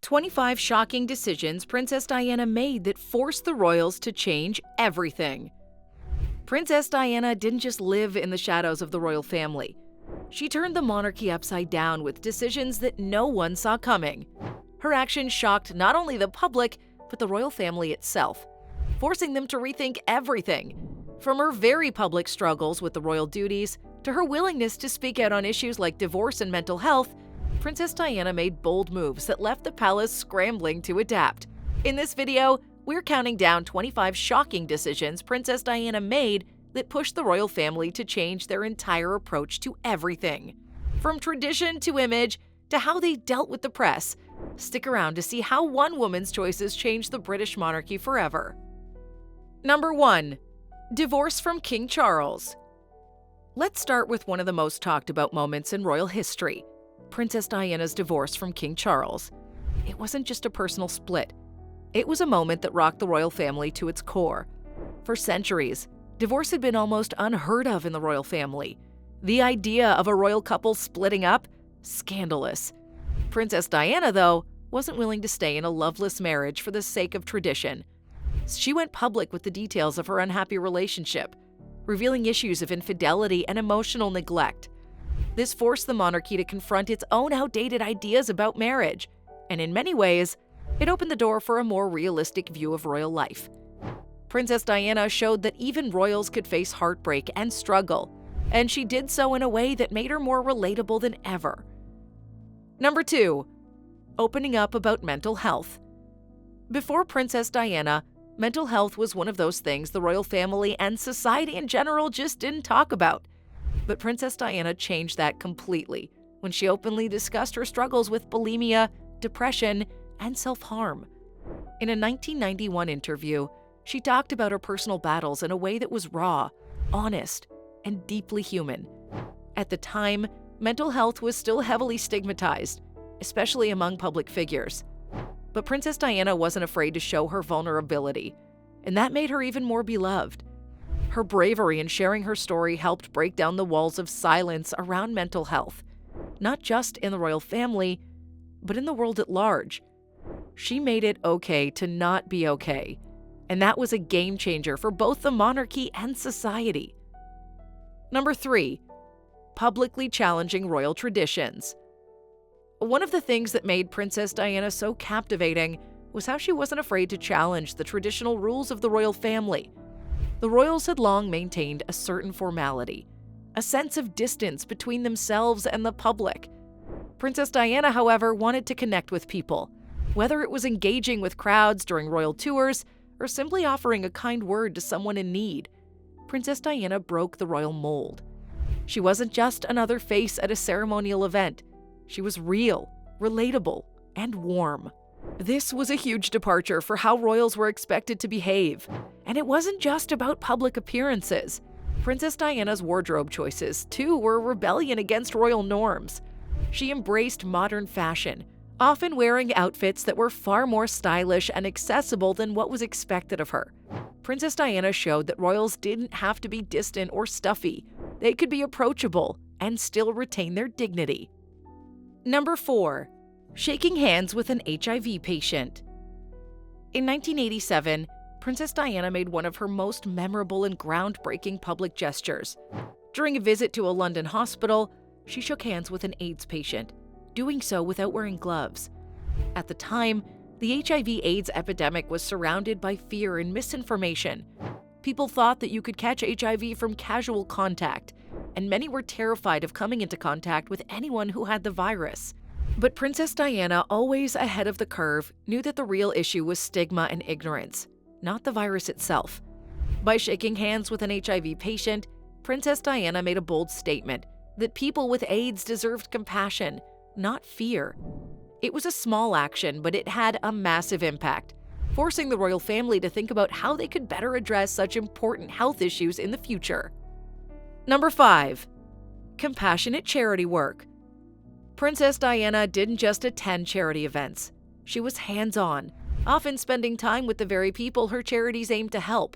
25 shocking decisions Princess Diana made that forced the royals to change everything. Princess Diana didn't just live in the shadows of the royal family. She turned the monarchy upside down with decisions that no one saw coming. Her actions shocked not only the public, but the royal family itself, forcing them to rethink everything. From her very public struggles with the royal duties to her willingness to speak out on issues like divorce and mental health, Princess Diana made bold moves that left the palace scrambling to adapt. In this video, we're counting down 25 shocking decisions Princess Diana made that pushed the royal family to change their entire approach to everything. From tradition to image to how they dealt with the press. Stick around to see how one woman's choices changed the British monarchy forever. Number 1. Divorce from King Charles. Let's start with one of the most talked about moments in royal history, Princess Diana's divorce from King Charles. It wasn't just a personal split. It was a moment that rocked the royal family to its core. For centuries, divorce had been almost unheard of in the royal family. The idea of a royal couple splitting up? Scandalous. Princess Diana, though, wasn't willing to stay in a loveless marriage for the sake of tradition. She went public with the details of her unhappy relationship, revealing issues of infidelity and emotional neglect. This forced the monarchy to confront its own outdated ideas about marriage, and in many ways, it opened the door for a more realistic view of royal life. Princess Diana showed that even royals could face heartbreak and struggle, and she did so in a way that made her more relatable than ever. Number 2. Opening up about mental health. Before Princess Diana, mental health was one of those things the royal family and society in general just didn't talk about. But Princess Diana changed that completely when she openly discussed her struggles with bulimia, depression, and self-harm. In a 1991 interview, she talked about her personal battles in a way that was raw, honest, and deeply human. At the time, mental health was still heavily stigmatized, especially among public figures. But Princess Diana wasn't afraid to show her vulnerability, and that made her even more beloved. Her bravery in sharing her story helped break down the walls of silence around mental health, not just in the royal family, but in the world at large. She made it okay to not be okay, and that was a game changer for both the monarchy and society. Number 3. Publicly challenging royal traditions. One of the things that made Princess Diana so captivating was how she wasn't afraid to challenge the traditional rules of the royal family. The royals had long maintained a certain formality, a sense of distance between themselves and the public. Princess Diana, however, wanted to connect with people, whether it was engaging with crowds during royal tours or simply offering a kind word to someone in need. Princess Diana broke the royal mold. She wasn't just another face at a ceremonial event. She was real, relatable, and warm. This was a huge departure for how royals were expected to behave. And it wasn't just about public appearances. Princess Diana's wardrobe choices, too, were a rebellion against royal norms. She embraced modern fashion, often wearing outfits that were far more stylish and accessible than what was expected of her. Princess Diana showed that royals didn't have to be distant or stuffy. They could be approachable and still retain their dignity. Number 4. Shaking hands with an HIV patient. In 1987, Princess Diana made one of her most memorable and groundbreaking public gestures. During a visit to a London hospital, she shook hands with an AIDS patient, doing so without wearing gloves. At the time, the HIV/AIDS epidemic was surrounded by fear and misinformation. People thought that you could catch HIV from casual contact, and many were terrified of coming into contact with anyone who had the virus. But Princess Diana, always ahead of the curve, knew that the real issue was stigma and ignorance, not the virus itself. By shaking hands with an HIV patient, Princess Diana made a bold statement that people with AIDS deserved compassion, not fear. It was a small action, but it had a massive impact, forcing the royal family to think about how they could better address such important health issues in the future. Number 5. Compassionate charity work. Princess Diana didn't just attend charity events. She was hands-on, often spending time with the very people her charities aimed to help.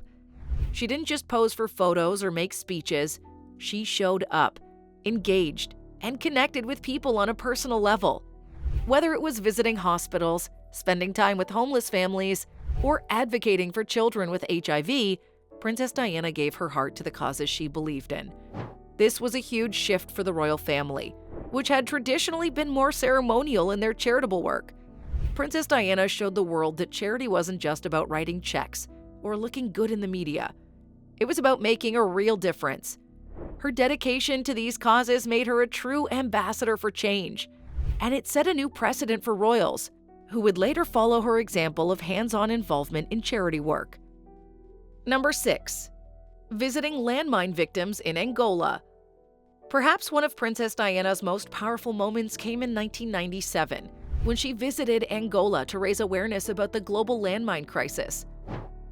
She didn't just pose for photos or make speeches. She showed up, engaged, and connected with people on a personal level. Whether it was visiting hospitals, spending time with homeless families, or advocating for children with HIV, Princess Diana gave her heart to the causes she believed in. This was a huge shift for the royal family, which had traditionally been more ceremonial in their charitable work. Princess Diana showed the world that charity wasn't just about writing checks or looking good in the media. It was about making a real difference. Her dedication to these causes made her a true ambassador for change, and it set a new precedent for royals, who would later follow her example of hands-on involvement in charity work. Number 6. Visiting landmine victims in Angola. Perhaps one of Princess Diana's most powerful moments came in 1997, when she visited Angola to raise awareness about the global landmine crisis.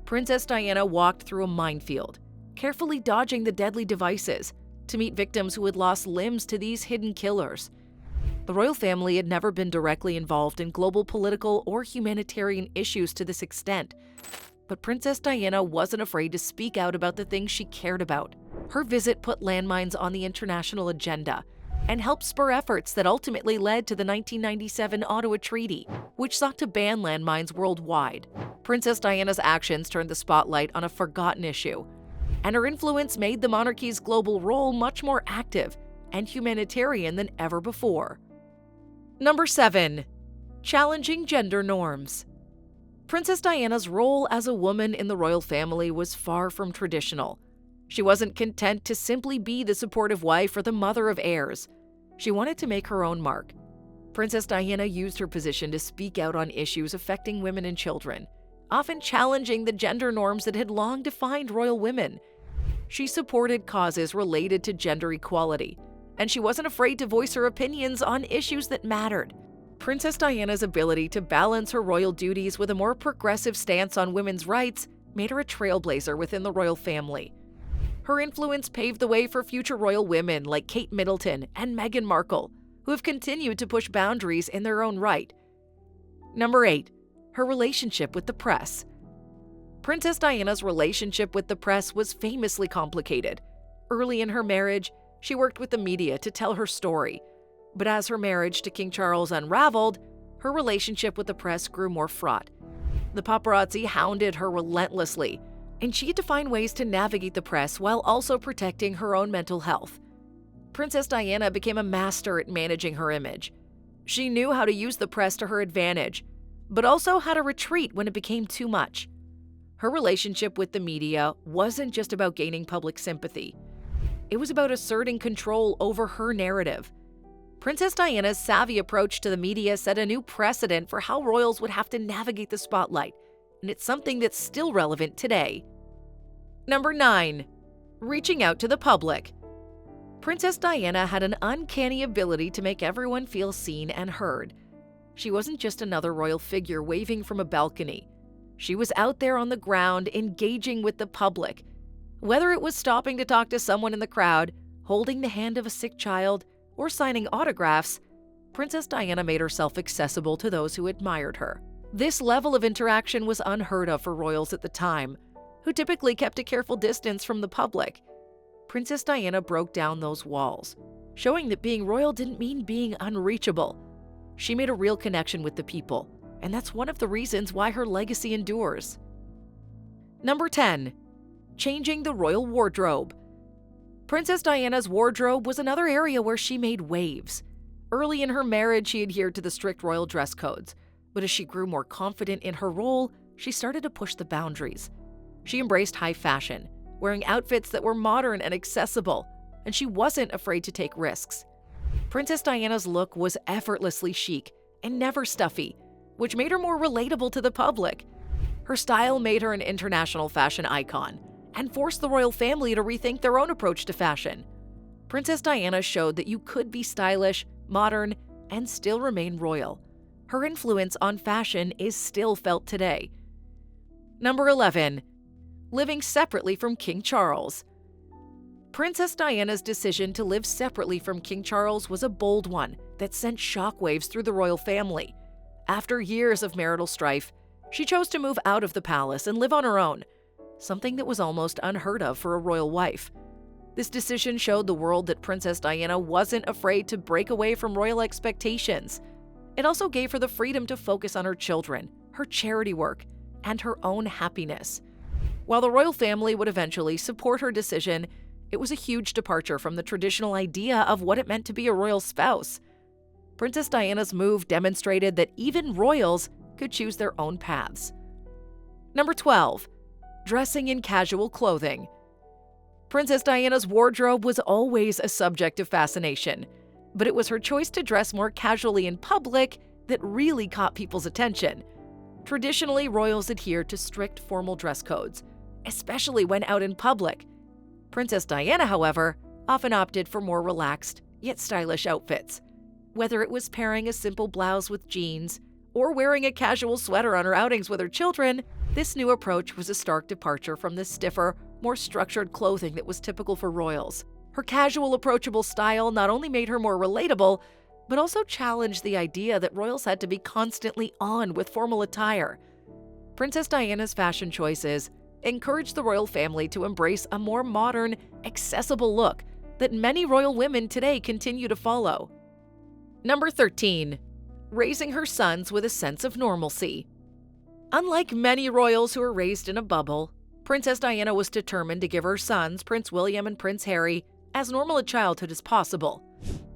Princess Diana walked through a minefield, carefully dodging the deadly devices, to meet victims who had lost limbs to these hidden killers. The royal family had never been directly involved in global political or humanitarian issues to this extent, but Princess Diana wasn't afraid to speak out about the things she cared about. Her visit put landmines on the international agenda and helped spur efforts that ultimately led to the 1997 Ottawa Treaty, which sought to ban landmines worldwide. Princess Diana's actions turned the spotlight on a forgotten issue, and her influence made the monarchy's global role much more active and humanitarian than ever before. Number 7. Challenging gender norms. Princess Diana's role as a woman in the royal family was far from traditional. She wasn't content to simply be the supportive wife or the mother of heirs. She wanted to make her own mark. Princess Diana used her position to speak out on issues affecting women and children, often challenging the gender norms that had long defined royal women. She supported causes related to gender equality, and she wasn't afraid to voice her opinions on issues that mattered. Princess Diana's ability to balance her royal duties with a more progressive stance on women's rights made her a trailblazer within the royal family. Her influence paved the way for future royal women like Kate Middleton and Meghan Markle, who have continued to push boundaries in their own right. Number 8. Her relationship with the press. Princess Diana's relationship with the press was famously complicated. Early in her marriage, she worked with the media to tell her story. But as her marriage to King Charles unraveled, her relationship with the press grew more fraught. The paparazzi hounded her relentlessly, and she had to find ways to navigate the press while also protecting her own mental health. Princess Diana became a master at managing her image. She knew how to use the press to her advantage, but also how to retreat when it became too much. Her relationship with the media wasn't just about gaining public sympathy. It was about asserting control over her narrative. Princess Diana's savvy approach to the media set a new precedent for how royals would have to navigate the spotlight, and it's something that's still relevant today. Number 9. Reaching out to the public. Princess Diana had an uncanny ability to make everyone feel seen and heard. She wasn't just another royal figure waving from a balcony. She was out there on the ground, engaging with the public. Whether it was stopping to talk to someone in the crowd, holding the hand of a sick child, or signing autographs, Princess Diana made herself accessible to those who admired her. This level of interaction was unheard of for royals at the time, who typically kept a careful distance from the public. Princess Diana broke down those walls, showing that being royal didn't mean being unreachable. She made a real connection with the people, and that's one of the reasons why her legacy endures. Number 10. Changing the royal wardrobe. Princess Diana's wardrobe was another area where she made waves. Early in her marriage, she adhered to the strict royal dress codes, but as she grew more confident in her role, she started to push the boundaries. She embraced high fashion, wearing outfits that were modern and accessible, and she wasn't afraid to take risks. Princess Diana's look was effortlessly chic and never stuffy, which made her more relatable to the public. Her style made her an international fashion icon and forced the royal family to rethink their own approach to fashion. Princess Diana showed that you could be stylish, modern, and still remain royal. Her influence on fashion is still felt today. Number 11. Living separately from King Charles. Princess Diana's decision to live separately from King Charles was a bold one that sent shockwaves through the royal family. After years of marital strife, she chose to move out of the palace and live on her own, something that was almost unheard of for a royal wife. This decision showed the world that Princess Diana wasn't afraid to break away from royal expectations. It also gave her the freedom to focus on her children, her charity work, and her own happiness. While the royal family would eventually support her decision, it was a huge departure from the traditional idea of what it meant to be a royal spouse. Princess Diana's move demonstrated that even royals could choose their own paths. Number 12. Dressing in casual clothing. Princess Diana's wardrobe was always a subject of fascination, but it was her choice to dress more casually in public that really caught people's attention. Traditionally, royals adhered to strict formal dress codes, especially when out in public. Princess Diana, however, often opted for more relaxed, yet stylish outfits. Whether it was pairing a simple blouse with jeans or wearing a casual sweater on her outings with her children, this new approach was a stark departure from the stiffer, more structured clothing that was typical for royals. Her casual, approachable style not only made her more relatable, but also challenged the idea that royals had to be constantly on with formal attire. Princess Diana's fashion choices encouraged the royal family to embrace a more modern, accessible look that many royal women today continue to follow. Number 13. Raising her sons with a sense of normalcy. Unlike many royals who were raised in a bubble, Princess Diana was determined to give her sons, Prince William and Prince Harry, as normal a childhood as possible.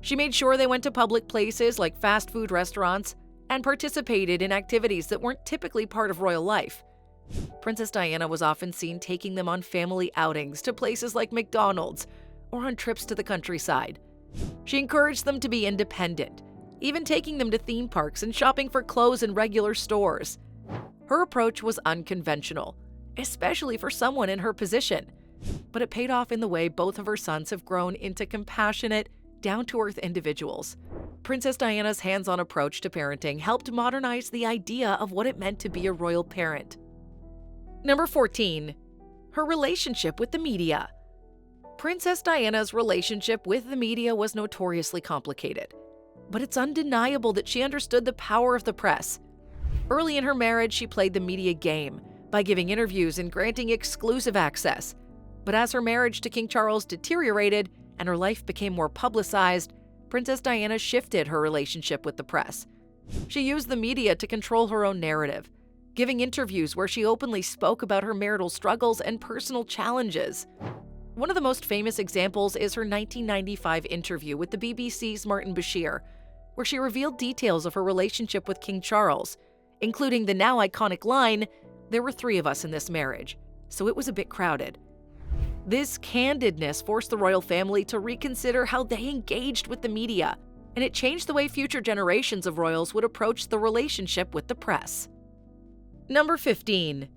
She made sure they went to public places like fast food restaurants and participated in activities that weren't typically part of royal life. Princess Diana was often seen taking them on family outings to places like McDonald's or on trips to the countryside. She encouraged them to be independent, even taking them to theme parks and shopping for clothes in regular stores. Her approach was unconventional, especially for someone in her position, but it paid off in the way both of her sons have grown into compassionate, down-to-earth individuals. Princess Diana's hands-on approach to parenting helped modernize the idea of what it meant to be a royal parent. Number 14. Her relationship with the media. Princess Diana's relationship with the media was notoriously complicated, but it's undeniable that she understood the power of the press. Early in her marriage, she played the media game by giving interviews and granting exclusive access. But as her marriage to King Charles deteriorated and her life became more publicized, Princess Diana shifted her relationship with the press. She used the media to control her own narrative, giving interviews where she openly spoke about her marital struggles and personal challenges. One of the most famous examples is her 1995 interview with the BBC's Martin Bashir, where she revealed details of her relationship with King Charles, including the now iconic line, "There were 3 of us in this marriage, so it was a bit crowded." This candidness forced the royal family to reconsider how they engaged with the media, and it changed the way future generations of royals would approach the relationship with the press. Number 15.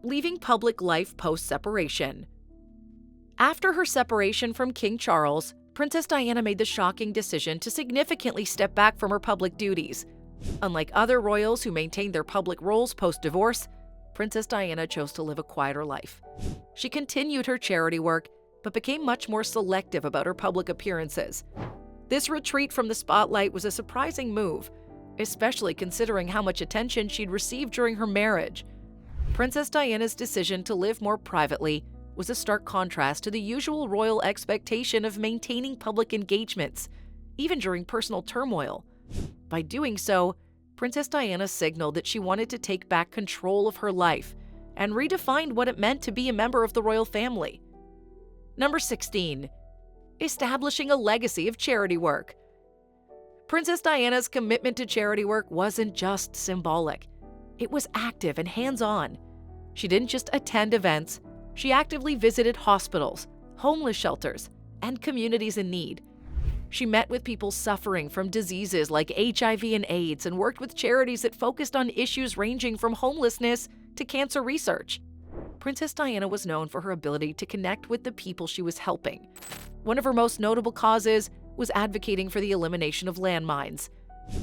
Leaving public life post-separation. After her separation from King Charles, Princess Diana made the shocking decision to significantly step back from her public duties. Unlike other royals who maintained their public roles post-divorce, Princess Diana chose to live a quieter life. She continued her charity work, but became much more selective about her public appearances. This retreat from the spotlight was a surprising move, especially considering how much attention she'd received during her marriage. Princess Diana's decision to live more privately was a stark contrast to the usual royal expectation of maintaining public engagements, even during personal turmoil. By doing so, Princess Diana signaled that she wanted to take back control of her life and redefined what it meant to be a member of the royal family. Number 16. Establishing a legacy of charity work. Princess Diana's commitment to charity work wasn't just symbolic. It was active and hands-on. She didn't just attend events, she actively visited hospitals, homeless shelters, and communities in need. She met with people suffering from diseases like HIV and AIDS and worked with charities that focused on issues ranging from homelessness to cancer research. Princess Diana was known for her ability to connect with the people she was helping. One of her most notable causes was advocating for the elimination of landmines.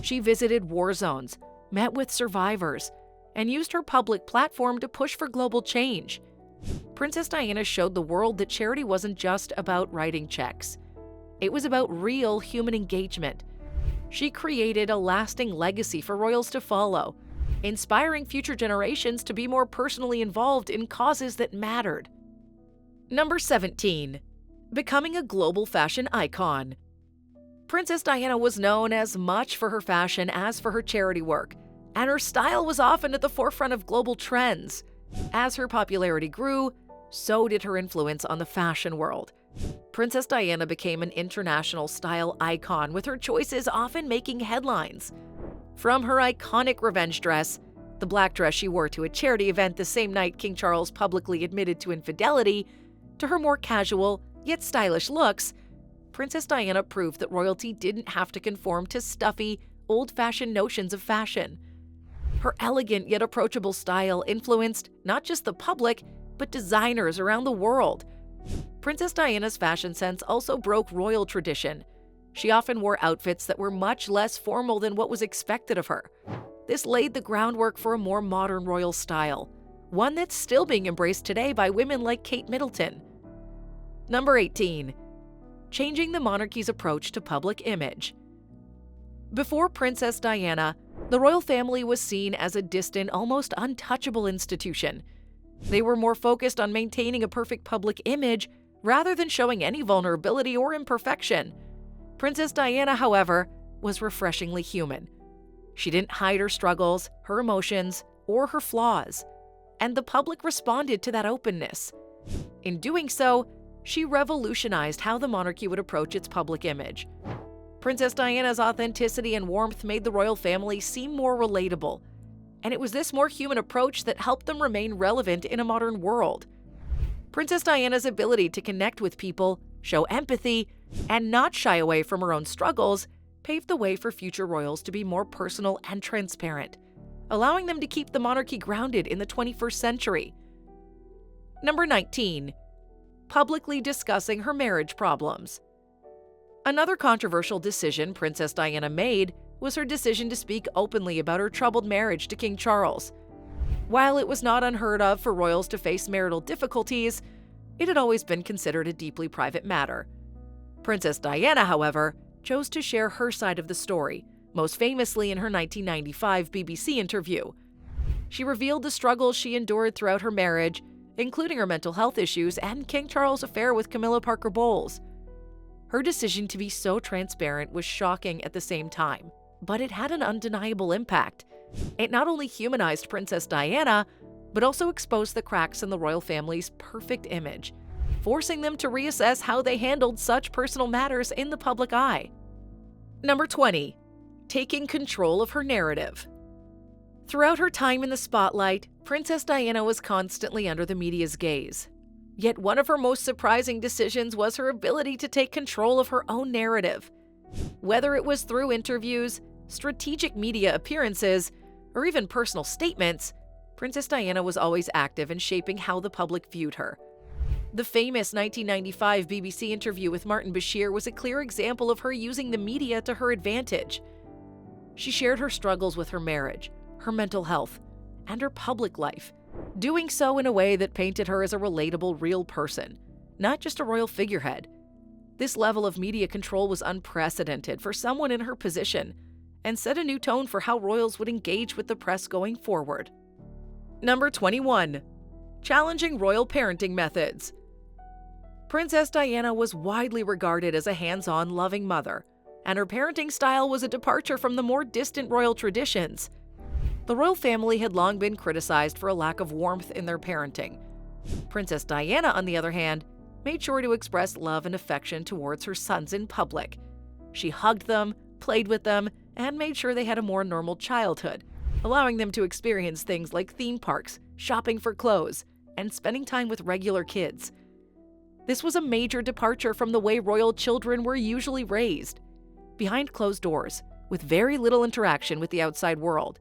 She visited war zones, met with survivors, and used her public platform to push for global change. Princess Diana showed the world that charity wasn't just about writing checks. It was about real human engagement. She created a lasting legacy for royals to follow, inspiring future generations to be more personally involved in causes that mattered. Number 17. Becoming a global fashion icon. Princess Diana was known as much for her fashion as for her charity work, and her style was often at the forefront of global trends. As her popularity grew, so did her influence on the fashion world. Princess Diana became an international style icon, with her choices often making headlines. From her iconic revenge dress, the black dress she wore to a charity event the same night King Charles publicly admitted to infidelity, to her more casual, yet stylish looks, Princess Diana proved that royalty didn't have to conform to stuffy, old-fashioned notions of fashion. Her elegant yet approachable style influenced not just the public, but designers around the world. Princess Diana's fashion sense also broke royal tradition. She often wore outfits that were much less formal than what was expected of her. This laid the groundwork for a more modern royal style, one that's still being embraced today by women like Kate Middleton. Number 18. Changing the monarchy's approach to public image. Before Princess Diana, the royal family was seen as a distant, almost untouchable institution. They were more focused on maintaining a perfect public image rather than showing any vulnerability or imperfection. Princess Diana, however, was refreshingly human. She didn't hide her struggles, her emotions, or her flaws, and the public responded to that openness. In doing so, she revolutionized how the monarchy would approach its public image. Princess Diana's authenticity and warmth made the royal family seem more relatable, and it was this more human approach that helped them remain relevant in a modern world. Princess Diana's ability to connect with people, show empathy, and not shy away from her own struggles paved the way for future royals to be more personal and transparent, allowing them to keep the monarchy grounded in the 21st century. Number 19. Publicly discussing her marriage problems. Another controversial decision Princess Diana made was her decision to speak openly about her troubled marriage to King Charles. While it was not unheard of for royals to face marital difficulties, it had always been considered a deeply private matter. Princess Diana, however, chose to share her side of the story, most famously in her 1995 BBC interview. She revealed the struggles she endured throughout her marriage, including her mental health issues and King Charles' affair with Camilla Parker Bowles. Her decision to be so transparent was shocking at the same time, but it had an undeniable impact. It not only humanized Princess Diana, but also exposed the cracks in the royal family's perfect image, forcing them to reassess how they handled such personal matters in the public eye. Number 20. Taking control of her narrative. Throughout her time in the spotlight, Princess Diana was constantly under the media's gaze. Yet one of her most surprising decisions was her ability to take control of her own narrative. Whether it was through interviews, strategic media appearances, or even personal statements, Princess Diana was always active in shaping how the public viewed her. The famous 1995 BBC interview with Martin Bashir was a clear example of her using the media to her advantage. She shared her struggles with her marriage, her mental health, and her public life, doing so in a way that painted her as a relatable, real person, not just a royal figurehead. This level of media control was unprecedented for someone in her position and set a new tone for how royals would engage with the press going forward. Number 21. Challenging royal parenting methods. Princess Diana was widely regarded as a hands-on, loving mother, and her parenting style was a departure from the more distant royal traditions. The royal family had long been criticized for a lack of warmth in their parenting. Princess Diana, on the other hand, made sure to express love and affection towards her sons in public. She hugged them, played with them, and made sure they had a more normal childhood, allowing them to experience things like theme parks, shopping for clothes, and spending time with regular kids. This was a major departure from the way royal children were usually raised, behind closed doors, with very little interaction with the outside world.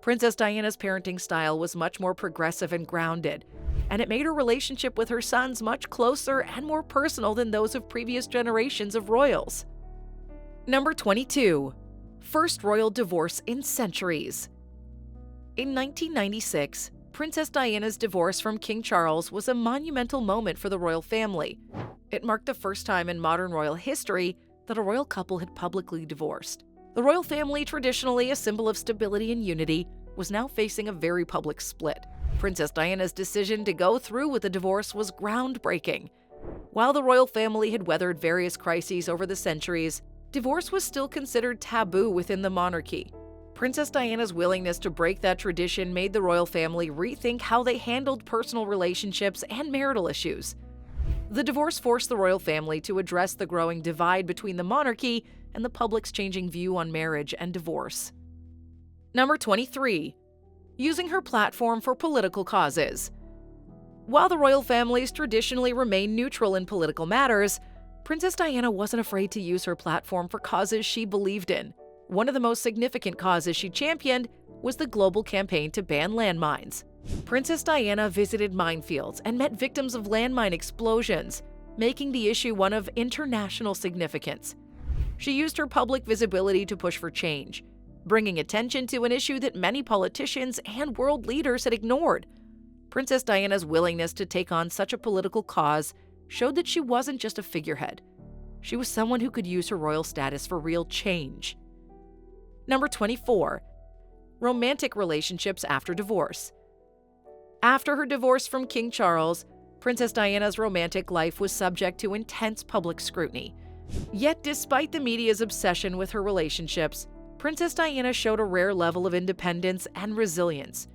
Princess Diana's parenting style was much more progressive and grounded, and it made her relationship with her sons much closer and more personal than those of previous generations of royals. Number 22. First royal divorce in centuries. In 1996, Princess Diana's divorce from King Charles was a monumental moment for the royal family. It marked the first time in modern royal history that a royal couple had publicly divorced. The royal family, traditionally a symbol of stability and unity, was now facing a very public split. Princess Diana's decision to go through with the divorce was groundbreaking. While the royal family had weathered various crises over the centuries, Divorce was still considered taboo within the monarchy. Princess Diana's willingness to break that tradition made the royal family rethink how they handled personal relationships and marital issues. The divorce forced the royal family to address the growing divide between the monarchy and the public's changing view on marriage and divorce. Number 23. Using her platform for political causes. While the royal families traditionally remained neutral in political matters, Princess Diana wasn't afraid to use her platform for causes she believed in. One of the most significant causes she championed was the global campaign to ban landmines. Princess Diana visited minefields and met victims of landmine explosions, making the issue one of international significance. She used her public visibility to push for change, bringing attention to an issue that many politicians and world leaders had ignored. Princess Diana's willingness to take on such a political cause showed that she wasn't just a figurehead. She was someone who could use her royal status for real change. Number 24. Romantic relationships after divorce. After her divorce from King Charles, Princess Diana's romantic life was subject to intense public scrutiny. Yet, despite the media's obsession with her relationships, Princess Diana showed a rare level of independence and resilience.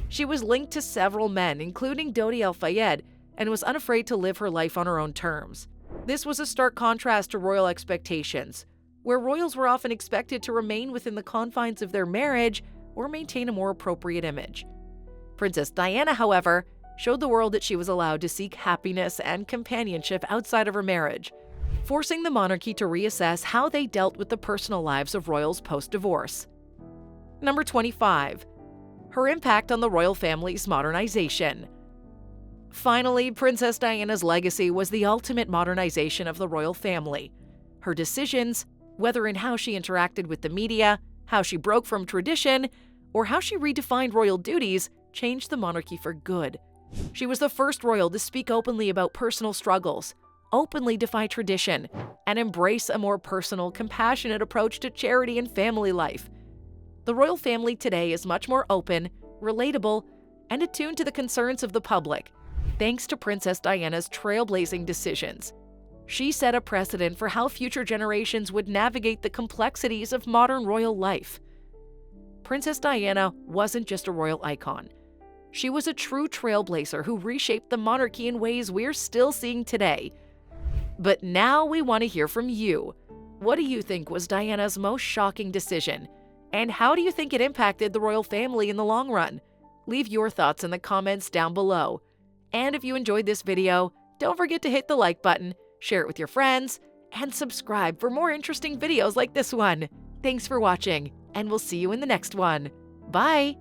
She was linked to several men, including Dodi al-Fayed, and was unafraid to live her life on her own terms. This was a stark contrast to royal expectations, where royals were often expected to remain within the confines of their marriage or maintain a more appropriate image. Princess Diana, however, showed the world that she was allowed to seek happiness and companionship outside of her marriage, forcing the monarchy to reassess how they dealt with the personal lives of royals post-divorce. Number 25. Her impact on the royal family's modernization. Finally, Princess Diana's legacy was the ultimate modernization of the royal family. Her decisions, whether in how she interacted with the media, how she broke from tradition, or how she redefined royal duties, changed the monarchy for good. She was the first royal to speak openly about personal struggles, openly defy tradition, and embrace a more personal, compassionate approach to charity and family life. The royal family today is much more open, relatable, and attuned to the concerns of the public, thanks to Princess Diana's trailblazing decisions. She set a precedent for how future generations would navigate the complexities of modern royal life. Princess Diana wasn't just a royal icon. She was a true trailblazer who reshaped the monarchy in ways we're still seeing today. But now we want to hear from you. What do you think was Diana's most shocking decision? And how do you think it impacted the royal family in the long run? Leave your thoughts in the comments down below. And if you enjoyed this video, don't forget to hit the like button, share it with your friends, and subscribe for more interesting videos like this one. Thanks for watching, and we'll see you in the next one. Bye!